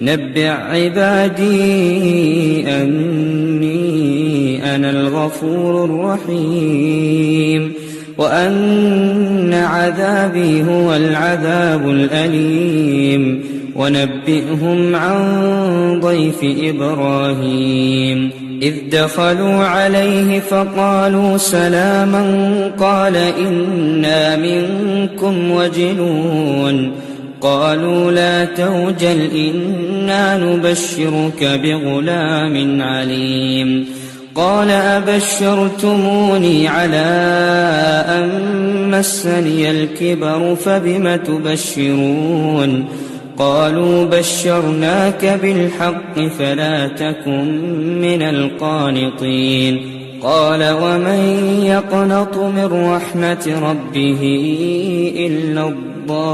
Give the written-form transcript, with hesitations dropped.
نبئ عبادي أني أنا الغفور الرحيم وأن عذابي هو العذاب الأليم ونبئهم عن ضيف إبراهيم إذ دخلوا عليه فقالوا سلاما قال إنا منكم وجلون قالوا لا توجل إنا نبشرك بغلام عليم قال أبشرتموني على أن مسني الكبر فبم تبشرون قالوا بشرناك بالحق فلا تكن من القانطين قال ومن يقنط من رحمة ربه إلا الضالون